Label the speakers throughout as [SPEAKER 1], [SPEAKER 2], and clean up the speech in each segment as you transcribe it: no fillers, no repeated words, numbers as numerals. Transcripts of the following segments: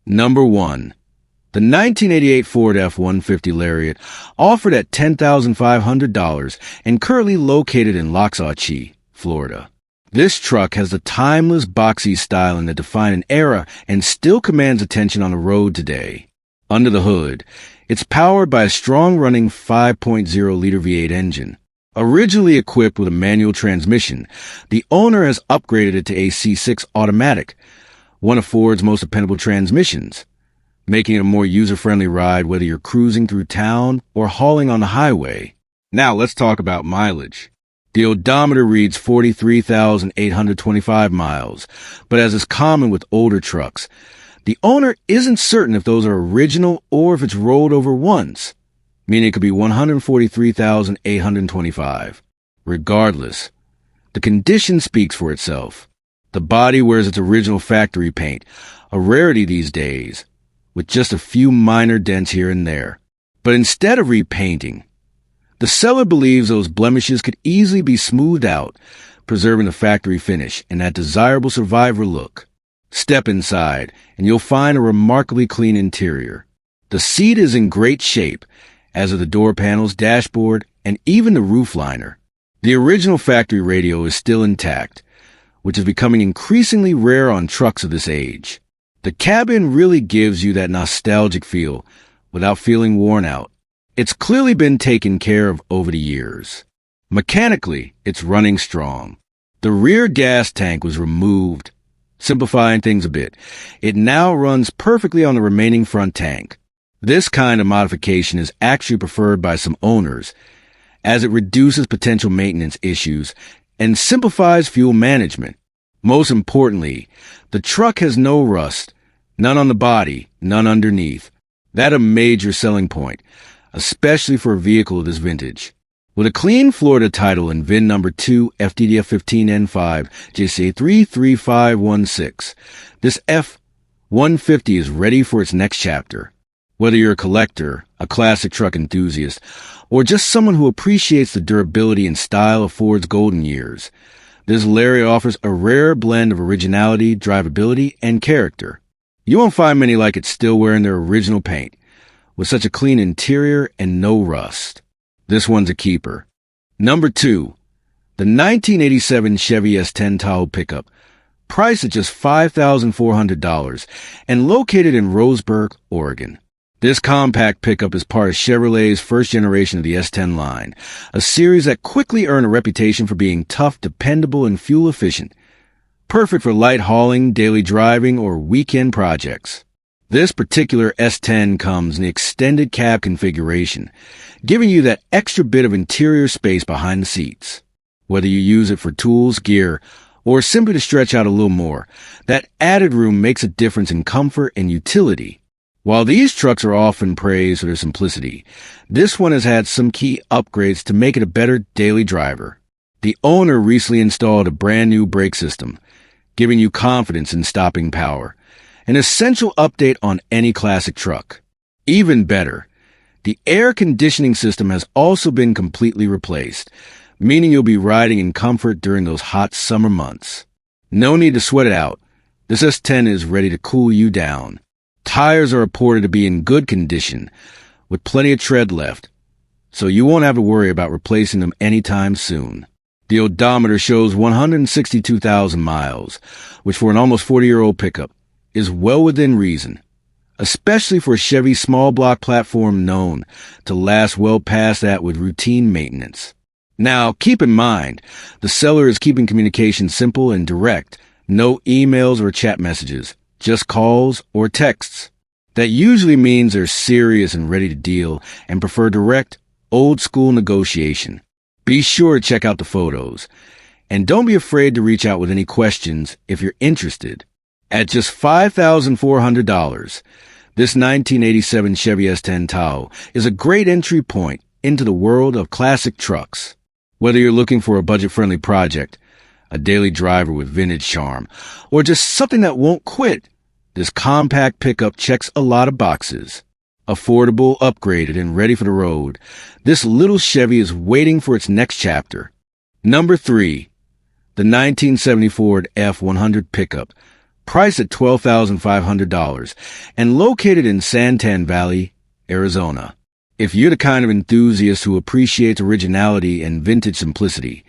[SPEAKER 1] Number 1. The 1988 Ford F150 Lariat, offered at $10,500 and currently located in LOXAHATCHEE, Florida. This truck has the timeless boxy styling that defined an era and still commands attention on the road today. Under the hood, it's powered by a strong-running 5.0-liter V8 engine. Originally equipped with a manual transmission, the owner has upgraded it to a C6 automatic, one of Ford's most dependable transmissions, making it a more user-friendly ride whether you're cruising through town or hauling on the highway. Now let's talk about mileage. The odometer reads 43,825 miles, but as is common with older trucks, the owner isn't certain if those are original or if it's rolled over once, meaning it could be 143,825. Regardless, the condition speaks for itself. The body wears its original factory paint, a rarity these days, with just a few minor dents here and there. But instead of repainting, the seller believes those blemishes could easily be smoothed out, preserving the factory finish and that desirable survivor look. Step inside, and you'll find a remarkably clean interior. The seat is in great shape, as are the door panels, dashboard, and even the roof liner. The original factory radio is still intact, which is becoming increasingly rare on trucks of this age. The cabin really gives you that nostalgic feel without feeling worn out. It's clearly been taken care of over the years. Mechanically, it's running strong. The rear gas tank was removed, simplifying things a bit. It now runs perfectly on the remaining front tank. This kind of modification is actually preferred by some owners, as it reduces potential maintenance issues and simplifies fuel management. Most importantly, the truck has no rust, none on the body, none underneath. That's a major selling point, especially for a vehicle of this vintage. With a clean Florida title and VIN number 2 FDDF15N5 JC33516, this F150 is ready for its next chapter. Whether you're a collector, a classic truck enthusiast, or just someone who appreciates the durability and style of Ford's golden years, this Lariat offers a rare blend of originality, drivability, and character. You won't find many like it still wearing their original paint, with such a clean interior and no rust. This one's a keeper. Number 2. The 1987 Chevy S10 Tahoe pickup, priced at just $5,400 and located in Roseburg, Oregon. This compact pickup is part of Chevrolet's first generation of the S10 line, a series that quickly earned a reputation for being tough, dependable, and fuel efficient. Perfect for light hauling, daily driving, or weekend projects. This particular S10 comes in the extended cab configuration, giving you that extra bit of interior space behind the seats. Whether you use it for tools, gear, or simply to stretch out a little more, that added room makes a difference in comfort and utility. While these trucks are often praised for their simplicity, this one has had some key upgrades to make it a better daily driver. The owner recently installed a brand new brake system, giving you confidence in stopping power, an essential update on any classic truck. Even better, the air conditioning system has also been completely replaced, meaning you'll be riding in comfort during those hot summer months. No need to sweat it out. This S10 is ready to cool you down. Tires are reported to be in good condition, with plenty of tread left, so you won't have to worry about replacing them anytime soon. The odometer shows 162,000 miles, which for an almost 40-year-old pickup is well within reason, especially for a Chevy small block platform known to last well past that with routine maintenance. Now, keep in mind, the seller is keeping communication simple and direct, no emails or chat messages, just calls or texts. That usually means they're serious and ready to deal and prefer direct, old-school negotiation. Be sure to check out the photos, and don't be afraid to reach out with any questions if you're interested. At just $5,400, this 1987 Chevy S10 Tahoe is a great entry point into the world of classic trucks. Whether you're looking for a budget-friendly project, a daily driver with vintage charm, or just something that won't quit, this compact pickup checks a lot of boxes. Affordable, upgraded, and ready for the road, this little Chevy is waiting for its next chapter. Number 3. The 1970 Ford F150 pickup, priced at $12,500 and located in Santan Valley, Arizona. If you're the kind of enthusiast who appreciates originality and vintage simplicity,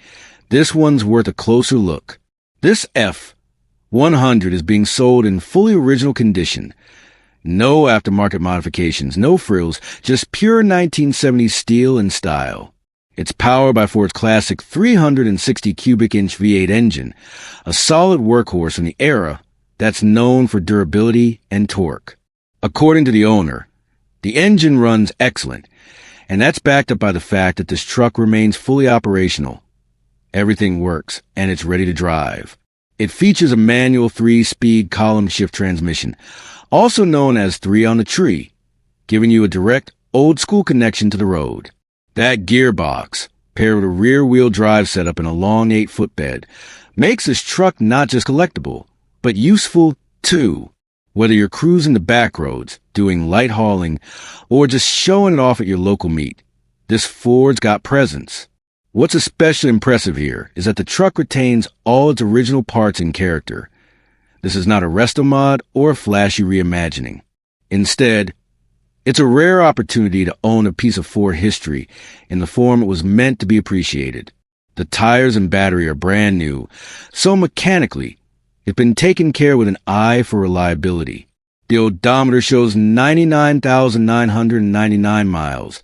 [SPEAKER 1] this one's worth a closer look. This F100 is being sold in fully original condition. No aftermarket modifications, no frills, just pure 1970s steel and style. It's powered by Ford's classic 360 cubic inch V8 engine, a solid workhorse from the era that's known for durability and torque. According to the owner, the engine runs excellent, and that's backed up by the fact that this truck remains fully operational. Everything works, and it's ready to drive. It features a manual 3-speed column shift transmission, also known as 3 on the tree, giving you a direct, old-school connection to the road. That gearbox, paired with a rear-wheel drive setup and a long 8-foot bed, makes this truck not just collectible, but useful, too. Whether you're cruising the back roads, doing light hauling, or just showing it off at your local meet, this Ford's got presence. What's especially impressive here is that the truck retains all its original parts and character. This is not a resto mod or a flashy reimagining. Instead, it's a rare opportunity to own a piece of Ford history in the form it was meant to be appreciated. The tires and battery are brand new, so mechanically, it's been taken care of with an eye for reliability. The odometer shows 99,999 miles,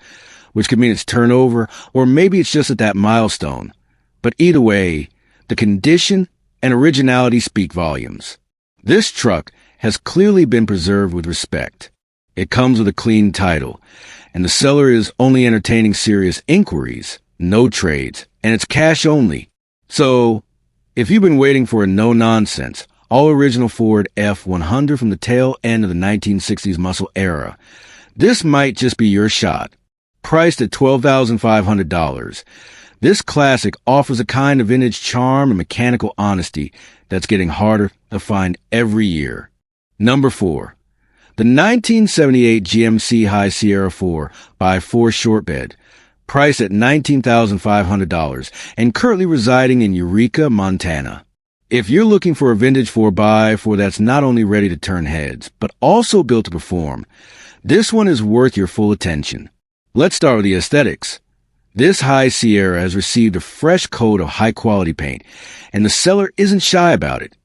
[SPEAKER 1] which could mean it's turnover, or maybe it's just at that milestone. But either way, the condition and originality speak volumes. This truck has clearly been preserved with respect. It comes with a clean title, and the seller is only entertaining serious inquiries, no trades, and it's cash only. So, if you've been waiting for a no-nonsense, all-original Ford F100 from the tail end of the 1960s muscle era, this might just be your shot. Priced at $12,500, this classic offers a kind of vintage charm and mechanical honesty that's getting harder to find every year. Number 4. The 1978 GMC High Sierra 4x4 shortbed, priced at $19,500 and currently residing in Eureka, Montana. If you're looking for a vintage 4x4 that's not only ready to turn heads, but also built to perform, this one is worth your full attention. Let's start with the aesthetics. This High Sierra has received a fresh coat of high-quality paint, and the seller isn't shy about it.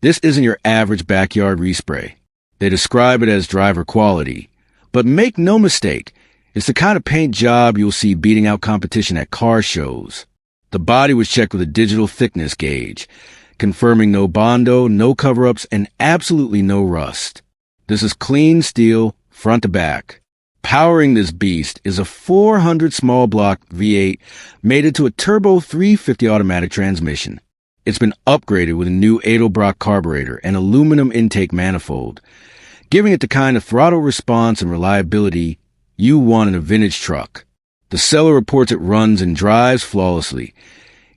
[SPEAKER 1] This isn't your average backyard respray. They describe it as driver quality, but make no mistake, it's the kind of paint job you'll see beating out competition at car shows. The body was checked with a digital thickness gauge, confirming no Bondo, no cover-ups, and absolutely no rust. This is clean steel, front to back. Powering this beast is a 400 small block V8 mated to a turbo 350 automatic transmission. It's been upgraded with a new Edelbrock carburetor and aluminum intake manifold, giving it the kind of throttle response and reliability you want in a vintage truck. The seller reports it runs and drives flawlessly,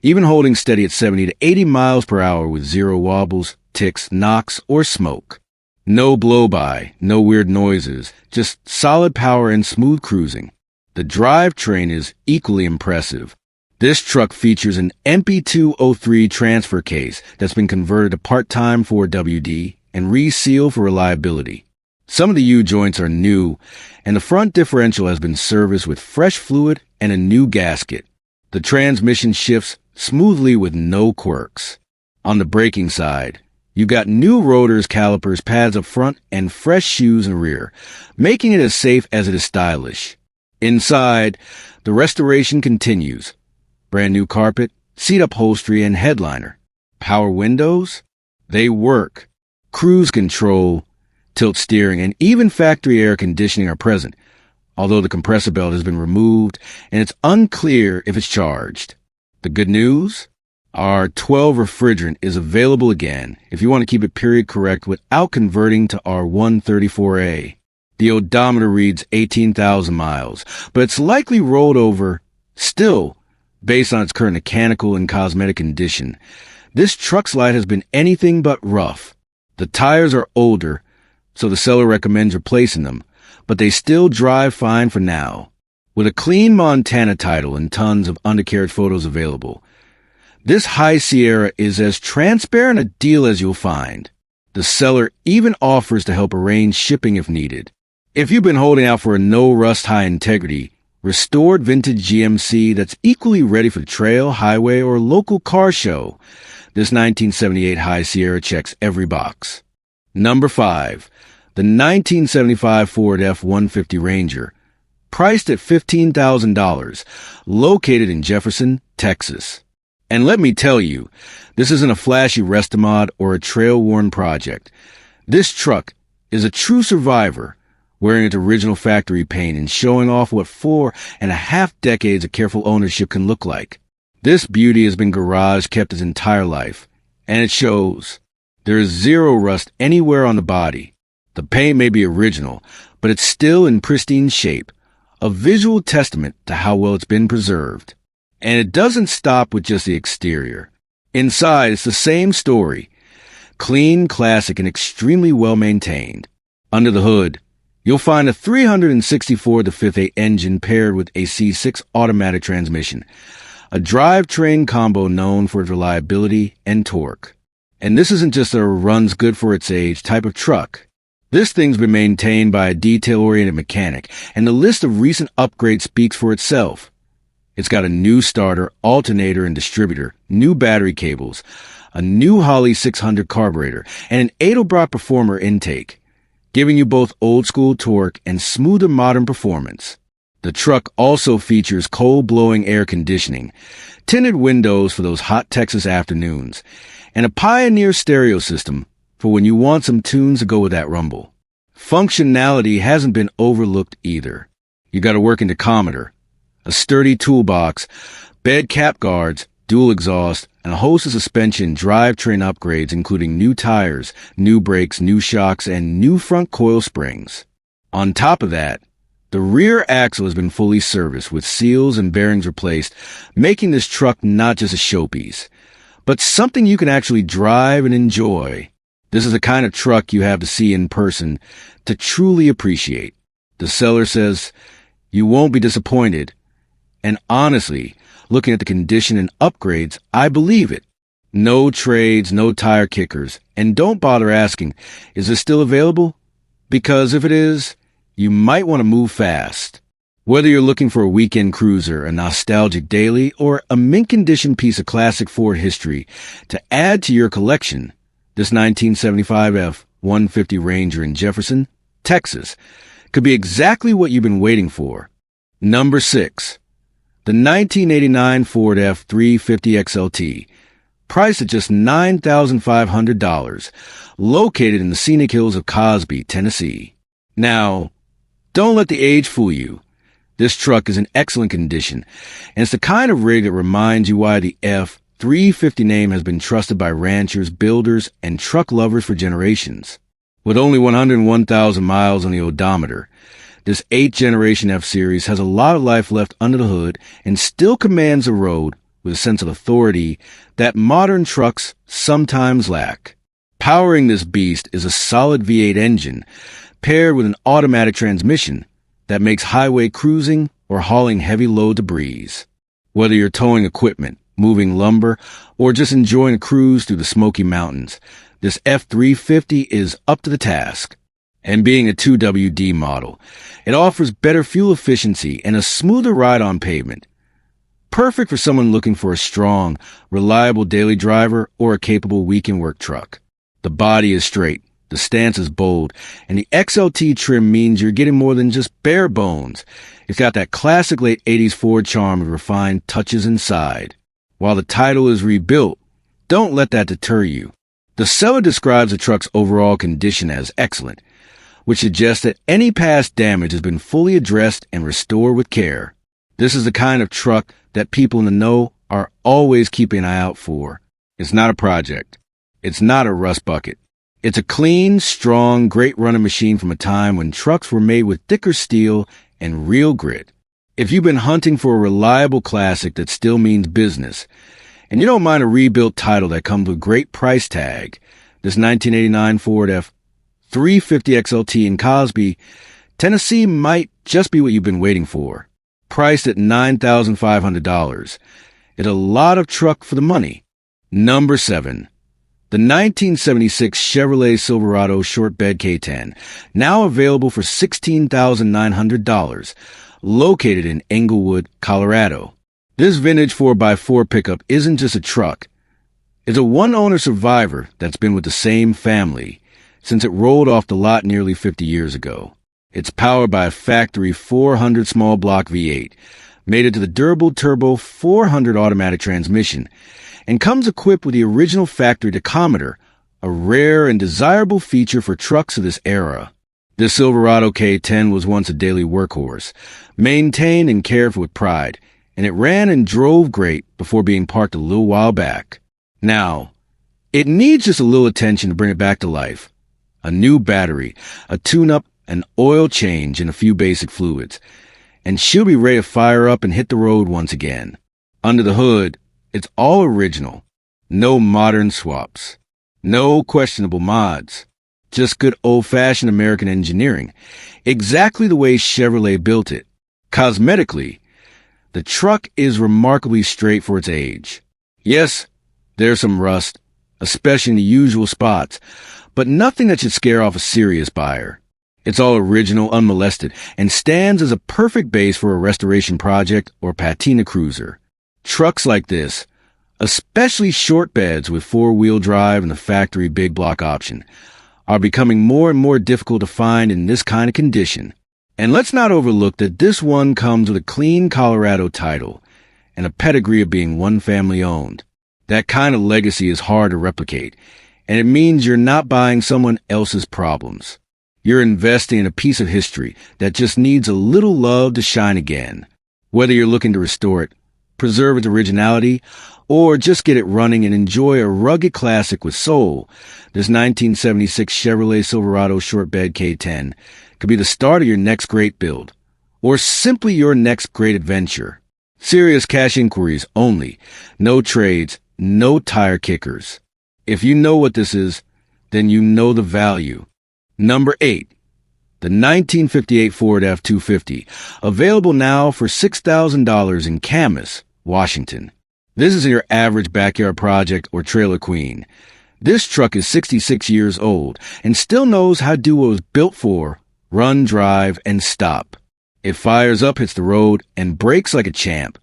[SPEAKER 1] even holding steady at 70 to 80 miles per hour with zero wobbles, ticks, knocks, or smoke. No blow-by, no weird noises, just solid power and smooth cruising. The drivetrain is equally impressive. This truck features an MP203 transfer case that's been converted to part-time Ford WD and resealed for reliability. Some of the U-joints are new, and the front differential has been serviced with fresh fluid and a new gasket. The transmission shifts smoothly with no quirks. On the braking side, you've got new rotors, calipers, pads up front, and fresh shoes in rear, making it as safe as it is stylish. Inside, the restoration continues. Brand new carpet, seat upholstery, and headliner. Power windows? They work. Cruise control, tilt steering, and even factory air conditioning are present, although the compressor belt has been removed and it's unclear if it's charged. The good news? Our 12 refrigerant is available again if you want to keep it period correct without converting to our 134A. The odometer reads 18,000 miles, but it's likely rolled over. Still, based on its current mechanical and cosmetic condition, this truck's life has been anything but rough. The tires are older, so the seller recommends replacing them, but they still drive fine for now. With a clean Montana title and tons of undercarriage photos available, this High Sierra is as transparent a deal as you'll find. The seller even offers to help arrange shipping if needed. If you've been holding out for a no-rust, high-integrity, restored vintage GMC that's equally ready for the trail, highway, or local car show, this 1978 High Sierra checks every box. Number 5. The 1975 Ford F150 Ranger, priced at $15,000, located in Jefferson, Texas. And let me tell you, this isn't a flashy rest-a-mod or a trail-worn project. This truck is a true survivor, wearing its original factory paint and showing off what 4.5 decades of careful ownership can look like. This beauty has been garage kept its entire life, and it shows. There is zero rust anywhere on the body. The paint may be original, but it's still in pristine shape, a visual testament to how well it's been preserved. And it doesn't stop with just the exterior. Inside, it's the same story. Clean, classic, and extremely well-maintained. Under the hood, you'll find a 364 5/8 engine paired with a C6 automatic transmission, a drivetrain combo known for its reliability and torque. And this isn't just a runs good for its age type of truck. This thing's been maintained by a detail-oriented mechanic, and the list of recent upgrades speaks for itself. It's got a new starter, alternator, and distributor, new battery cables, a new Holley 600 carburetor, and an Edelbrock Performer intake, giving you both old-school torque and smoother modern performance. The truck also features cold-blowing air conditioning, tinted windows for those hot Texas afternoons, and a Pioneer stereo system for when you want some tunes to go with that rumble. Functionality hasn't been overlooked either. You got a working tachometer, a sturdy toolbox, bed cap guards, dual exhaust, and a host of suspension drivetrain upgrades including new tires, new brakes, new shocks, and new front coil springs. On top of that, the rear axle has been fully serviced with seals and bearings replaced, making this truck not just a showpiece, but something you can actually drive and enjoy. This is the kind of truck you have to see in person to truly appreciate. The seller says, you won't be disappointed. And honestly, looking at the condition and upgrades, I believe it. No trades, no tire kickers, and don't bother asking, is this still available? Because if it is, you might want to move fast. Whether you're looking for a weekend cruiser, a nostalgic daily, or a mint-condition piece of classic Ford history to add to your collection, this 1975 F-150 Ranger in Jefferson, Texas, could be exactly what you've been waiting for. Number 6. The 1989 Ford F-350 XLT, priced at just $9,500, located in the scenic hills of Cosby, Tennessee. Now, don't let the age fool you. This truck is in excellent condition, and it's the kind of rig that reminds you why the F-350 name has been trusted by ranchers, builders, and truck lovers for generations. With only 101,000 miles on the odometer, this 8th-generation F-Series has a lot of life left under the hood and still commands the road with a sense of authority that modern trucks sometimes lack. Powering this beast is a solid V8 engine paired with an automatic transmission that makes highway cruising or hauling heavy loads a breeze. Whether you're towing equipment, moving lumber, or just enjoying a cruise through the Smoky Mountains, this F-350 is up to the task. And being a 2WD model, it offers better fuel efficiency and a smoother ride on pavement. Perfect for someone looking for a strong, reliable daily driver or a capable weekend work truck. The body is straight, the stance is bold, and the XLT trim means you're getting more than just bare bones. It's got that classic late 80s Ford charm with refined touches inside. While the title is rebuilt, don't let that deter you. The seller describes the truck's overall condition as excellent, which suggests that any past damage has been fully addressed and restored with care. This is the kind of truck that people in the know are always keeping an eye out for. It's not a project. It's not a rust bucket. It's a clean, strong, great running machine from a time when trucks were made with thicker steel and real grit. If you've been hunting for a reliable classic that still means business, and you don't mind a rebuilt title that comes with great price tag, this 1989 Ford F-350 XLT in Cosby, Tennessee might just be what you've been waiting for. Priced at $9,500. It's a lot of truck for the money. Number 7. The 1976 Chevrolet Silverado shortbed K10, now available for $16,900, located in Englewood, Colorado. This vintage 4x4 pickup isn't just a truck. It's a one-owner survivor that's been with the same family since it rolled off the lot nearly 50 years ago. It's powered by a factory 400 small block V8, mated to the durable turbo 400 automatic transmission, and comes equipped with the original factory tachometer, a rare and desirable feature for trucks of this era. The Silverado K10 was once a daily workhorse, maintained and cared for with pride, and it ran and drove great before being parked a little while back. Now, it needs just a little attention to bring it back to life. A new battery, a tune-up, an oil change, and a few basic fluids, and she'll be ready to fire up and hit the road once again. Under the hood, it's all original. No modern swaps. No questionable mods. Just good old-fashioned American engineering. Exactly the way Chevrolet built it. Cosmetically, the truck is remarkably straight for its age. Yes, there's some rust, especially in the usual spots, but nothing that should scare off a serious buyer. It's all original, unmolested, and stands as a perfect base for a restoration project or patina cruiser. Trucks like this, especially short beds with four-wheel drive and the factory big block option, are becoming more and more difficult to find in this kind of condition. And let's not overlook that this one comes with a clean Colorado title and a pedigree of being one family owned. That kind of legacy is hard to replicate, and it means you're not buying someone else's problems. You're investing in a piece of history that just needs a little love to shine again. Whether you're looking to restore it, preserve its originality, or just get it running and enjoy a rugged classic with soul, this 1976 Chevrolet Silverado shortbed K10 could be the start of your next great build, or simply your next great adventure. Serious cash inquiries only. No trades, no tire kickers. If you know what this is, then you know the value. Number 8. The 1958 Ford F250, available now for $6,000 in Camas, Washington. This isn't your average backyard project or trailer queen. This truck is 66 years old and still knows how to do what it was built for: run, drive, and stop. It fires up, hits the road, and brakes like a champ.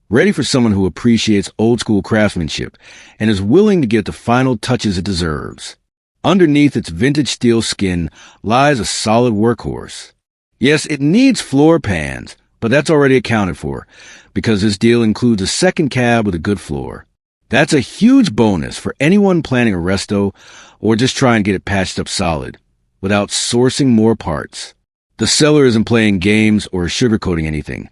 [SPEAKER 1] Ready for someone who appreciates old-school craftsmanship and is willing to give the final touches it deserves. Underneath its vintage steel skin lies a solid workhorse. Yes, it needs floor pans, but that's already accounted for, because this deal includes a second cab with a good floor. That's a huge bonus for anyone planning a resto or just trying to get it patched up solid, without sourcing more parts. The seller isn't playing games or sugarcoating anything.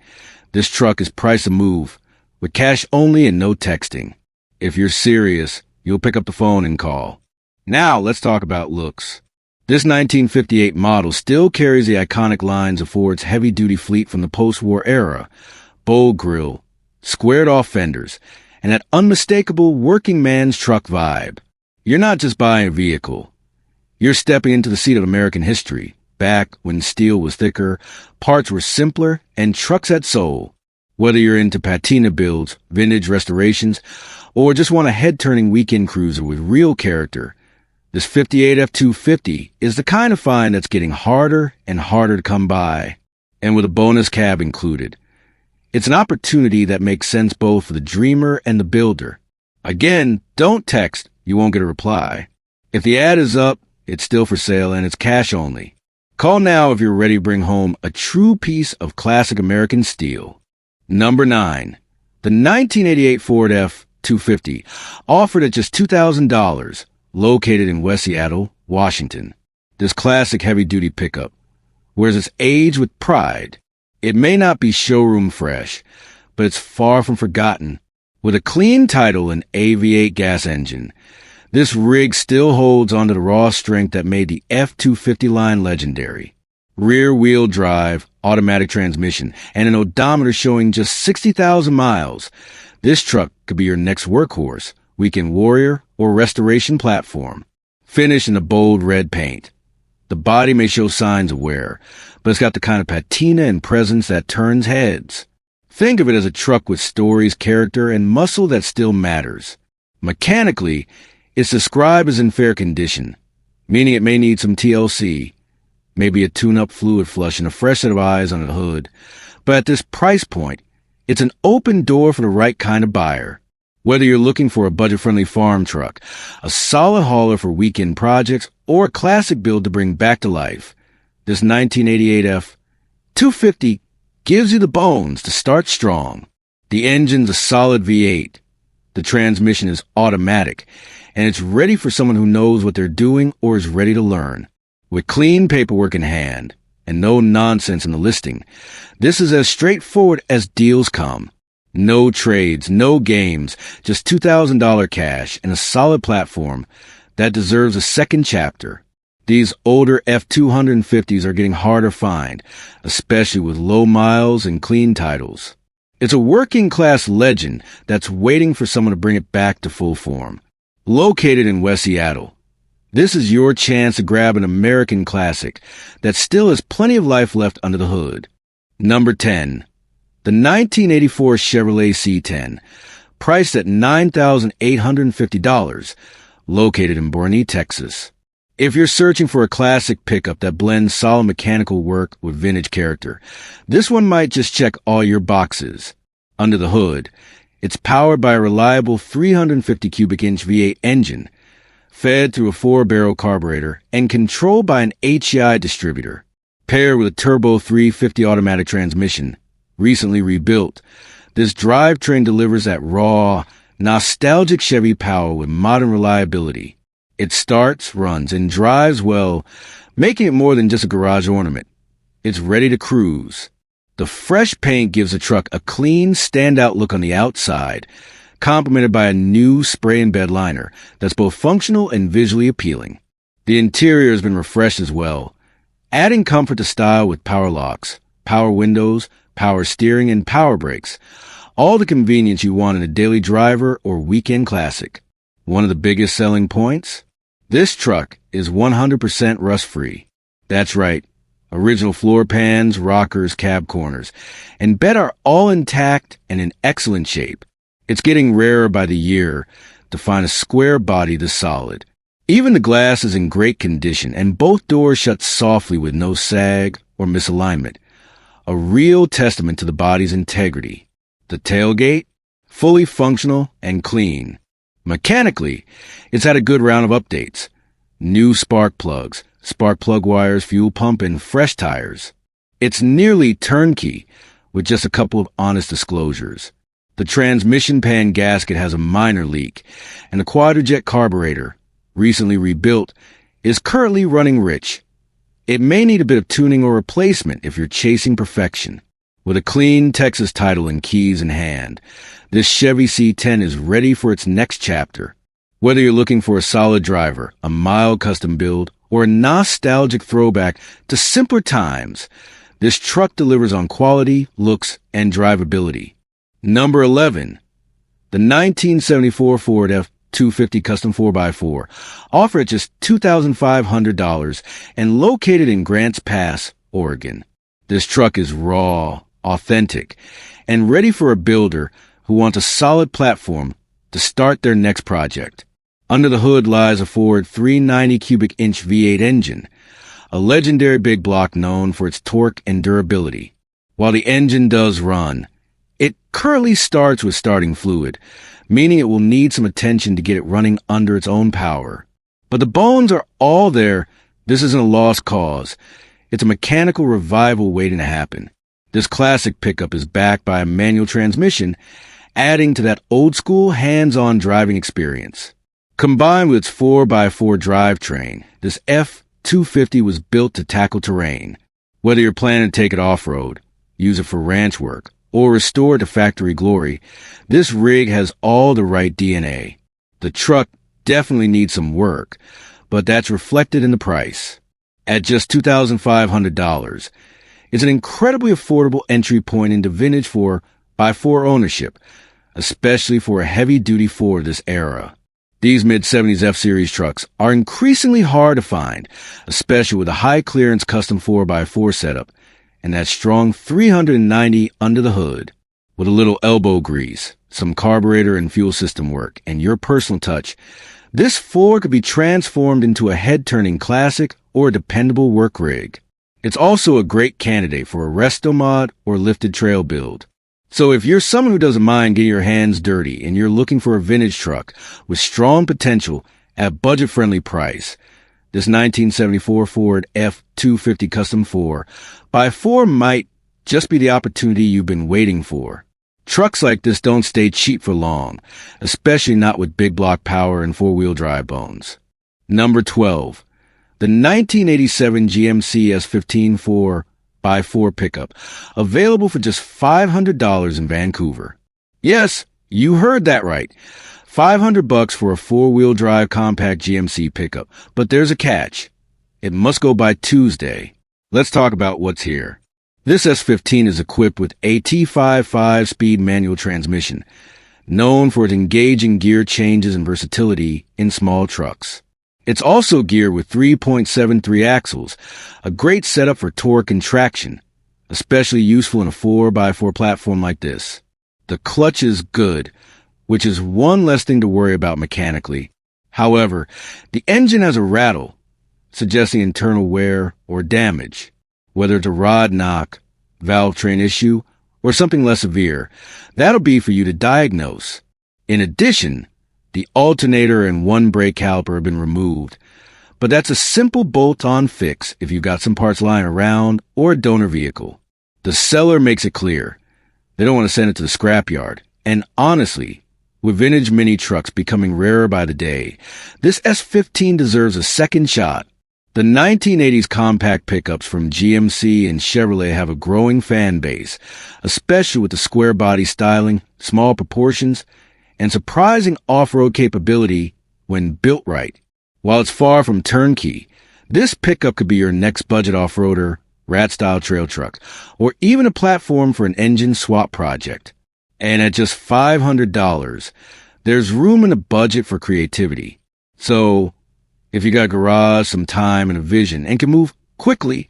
[SPEAKER 1] This truck is priced to move, with cash only and no texting. If you're serious, you'll pick up the phone and call. Now, let's talk about looks. This 1958 model still carries the iconic lines of Ford's heavy-duty fleet from the post-war era: bold grille, squared-off fenders, and that unmistakable working man's truck vibe. You're not just buying a vehicle. You're stepping into the seat of American history, back when steel was thicker, parts were simpler, and trucks had soul. Whether you're into patina builds, vintage restorations, or just want a head-turning weekend cruiser with real character, this 58 F250 is the kind of find that's getting harder and harder to come by, and with a bonus cab included. It's an opportunity that makes sense both for the dreamer and the builder. Again, don't text, you won't get a reply. If the ad is up, it's still for sale and it's cash only. Call now if you're ready to bring home a true piece of classic American steel. Number 9. The 1988 Ford F250, offered at just $2,000, located in West Seattle, Washington. This classic heavy-duty pickup wears its age with pride. It may not be showroom fresh, but it's far from forgotten. With a clean title and AV8 gas engine, this rig still holds onto the raw strength that made the F250 line legendary. Rear-wheel drive, automatic transmission, and an odometer showing just 60,000 miles. This truck could be your next workhorse, weekend warrior, or restoration platform. Finished in a bold red paint. The body may show signs of wear, but it's got the kind of patina and presence that turns heads. Think of it as a truck with stories, character, and muscle that still matters. Mechanically, It's described as in fair condition, meaning it may need some TLC, maybe a tune-up fluid flush and a fresh set of eyes under the hood. But at this price point, it's an open door for the right kind of buyer. Whether you're looking for a budget-friendly farm truck, a solid hauler for weekend projects, or a classic build to bring back to life, this 1988 F250 gives you the bones to start strong. The engine's a solid V8. The transmission is automatic, and it's ready for someone who knows what they're doing or is ready to learn. With clean paperwork in hand and no nonsense in the listing, this is as straightforward as deals come. No trades, no games, just $2,000 cash and a solid platform that deserves a second chapter. These older F250s are getting harder to find, especially with low miles and clean titles. It's a working-class legend that's waiting for someone to bring it back to full form. Located in West Seattle, this is your chance to grab an American classic that still has plenty of life left under the hood. Number 10. The 1984 Chevrolet C10, priced at $9,850, located in Boerne, Texas. If you're searching for a classic pickup that blends solid mechanical work with vintage character, this one might just check all your boxes. Under the hood, it's powered by a reliable 350 cubic inch V8 engine, fed through a 4-barrel carburetor, and controlled by an HEI distributor. Paired with a turbo 350 automatic transmission, recently rebuilt, this drivetrain delivers that raw, nostalgic Chevy power with modern reliability. It starts, runs, and drives well, making it more than just a garage ornament. It's ready to cruise. The fresh paint gives the truck a clean, standout look on the outside, complemented by a new spray and bed liner that's both functional and visually appealing. The interior has been refreshed as well, adding comfort to style with power locks, power windows, power steering, and power brakes. All the convenience you want in a daily driver or weekend classic. One of the biggest selling points? This truck is 100% rust-free. That's right. Original floor pans, rockers, cab corners, and bed are all intact and in excellent shape. It's getting rarer by the year to find a square body this solid. Even the glass is in great condition, and both doors shut softly with no sag or misalignment. A real testament to the body's integrity. The tailgate, fully functional and clean. Mechanically, it's had a good round of updates. New spark plugs, spark plug wires, fuel pump, and fresh tires. It's nearly turnkey, with just a couple of honest disclosures. The transmission pan gasket has a minor leak, and the quadrajet carburetor, recently rebuilt, is currently running rich. It may need a bit of tuning or replacement if you're chasing perfection. With a clean Texas title and keys in hand, this Chevy C10 is ready for its next chapter. Whether you're looking for a solid driver, a mild custom build, or a nostalgic throwback to simpler times, this truck delivers on quality, looks, and drivability. Number 11. The 1974 Ford F250 Custom 4x4, offered at just $2,500 and located in Grants Pass, Oregon. This truck is raw, authentic, and ready for a builder who wants a solid platform to start their next project. Under the hood lies a Ford 390 cubic inch V8 engine, a legendary big block known for its torque and durability. While the engine does run, it currently starts with starting fluid, meaning it will need some attention to get it running under its own power. But the bones are all there. This isn't a lost cause. It's a mechanical revival waiting to happen. This classic pickup is backed by a manual transmission, adding to that old-school hands-on driving experience. Combined with its 4x4 drivetrain, this F250 was built to tackle terrain. Whether you're planning to take it off-road, use it for ranch work, or restore it to factory glory, this rig has all the right DNA. The truck definitely needs some work, but that's reflected in the price. At just $2,500, it's an incredibly affordable entry point into vintage 4x4 ownership, especially for a heavy-duty Ford of this era. These mid-70s F-Series trucks are increasingly hard to find, especially with a high-clearance custom 4x4 setup and that strong 390 under the hood. With a little elbow grease, some carburetor and fuel system work, and your personal touch, This Ford could be transformed into a head-turning classic or a dependable work rig. It's also a great candidate for a resto mod or lifted trail build. So if you're someone who doesn't mind getting your hands dirty and you're looking for a vintage truck with strong potential at a budget-friendly price, this 1974 Ford F250 Custom 4x4 might just be the opportunity you've been waiting for. Trucks like this don't stay cheap for long, especially not with big block power and four-wheel drive bones. Number 12. The 1987 GMC S15 4x4 pickup, available for just $500 in Vancouver. Yes, you heard that right. $500 for a four-wheel drive compact GMC pickup, but there's a catch. It must go by Tuesday. Let's talk about what's here. This S15 is equipped with a T5 5-speed manual transmission, known for its engaging gear changes and versatility in small trucks. It's also geared with 3.73 axles, a great setup for torque and traction, especially useful in a 4x4 platform like this. The clutch is good, which is one less thing to worry about mechanically. However, the engine has a rattle, suggesting internal wear or damage. Whether it's a rod knock, valve train issue, or something less severe, that'll be for you to diagnose. In addition, the alternator and one brake caliper have been removed, but that's a simple bolt-on fix if you've got some parts lying around or a donor vehicle. The seller makes it clear they don't want to send it to the scrapyard, and honestly, with vintage mini trucks becoming rarer by the day, this S15 deserves a second shot. The 1980s compact pickups from GMC and Chevrolet have a growing fan base, especially with the square body styling, small proportions, and surprising off-road capability when built right. While it's far from turnkey, this pickup could be your next budget off-roader, rat-style trail truck, or even a platform for an engine swap project. And at just $500, there's room in the budget for creativity. So, if you got a garage, some time, and a vision, and can move quickly,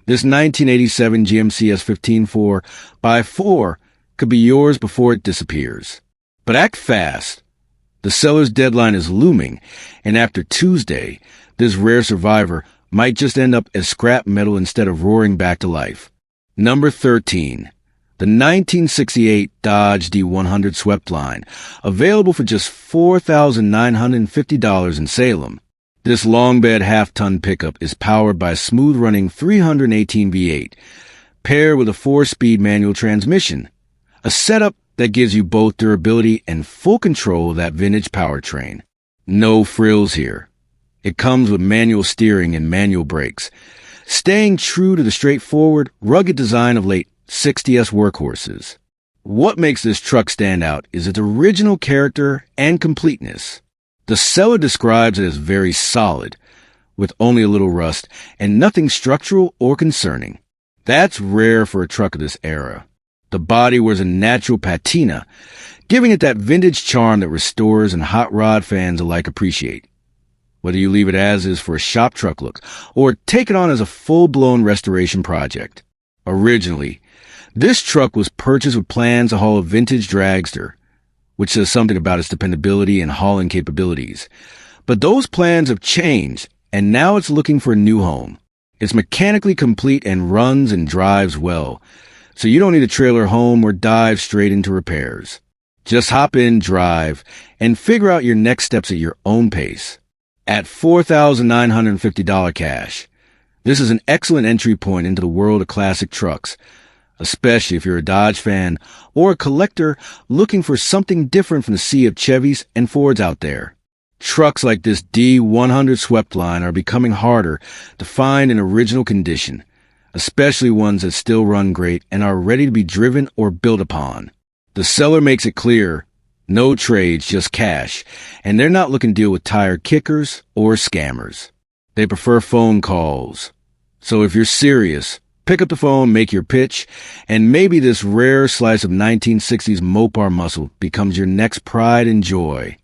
[SPEAKER 1] this 1987 GMC S15 4x4 could be yours before it disappears. But act fast. The seller's deadline is looming, and after Tuesday, this rare survivor might just end up as scrap metal instead of roaring back to life. Number 13. The 1968 Dodge D100 Sweptline, available for just $4,950 in Salem. This long bed half-ton pickup is powered by a smooth-running 318 V8, paired with a 4-speed manual transmission, a setup that gives you both durability and full control of that vintage powertrain. No frills here. It comes with manual steering and manual brakes, staying true to the straightforward, rugged design of late 60s workhorses. What makes this truck stand out is its original character and completeness. The seller describes it as very solid, with only a little rust and nothing structural or concerning. That's rare for a truck of this era. The body wears a natural patina, giving it that vintage charm that restorers and hot rod fans alike appreciate. Whether you leave it as is for a shop truck look, or take it on as a full-blown restoration project. Originally, this truck was purchased with plans to haul a vintage dragster, which says something about its dependability and hauling capabilities. But those plans have changed, and now it's looking for a new home. It's mechanically complete and runs and drives well, so you don't need a trailer home or dive straight into repairs. Just hop in, drive, and figure out your next steps at your own pace. At $4,950 cash, this is an excellent entry point into the world of classic trucks, especially if you're a Dodge fan or a collector looking for something different from the sea of Chevys and Fords out there. Trucks like this D100 Sweptline are becoming harder to find in original condition, especially ones that still run great and are ready to be driven or built upon. The seller makes it clear, no trades, just cash, and they're not looking to deal with tire kickers or scammers. They prefer phone calls. So if you're serious, pick up the phone, make your pitch, and maybe this rare slice of 1960s Mopar muscle becomes your next pride and joy.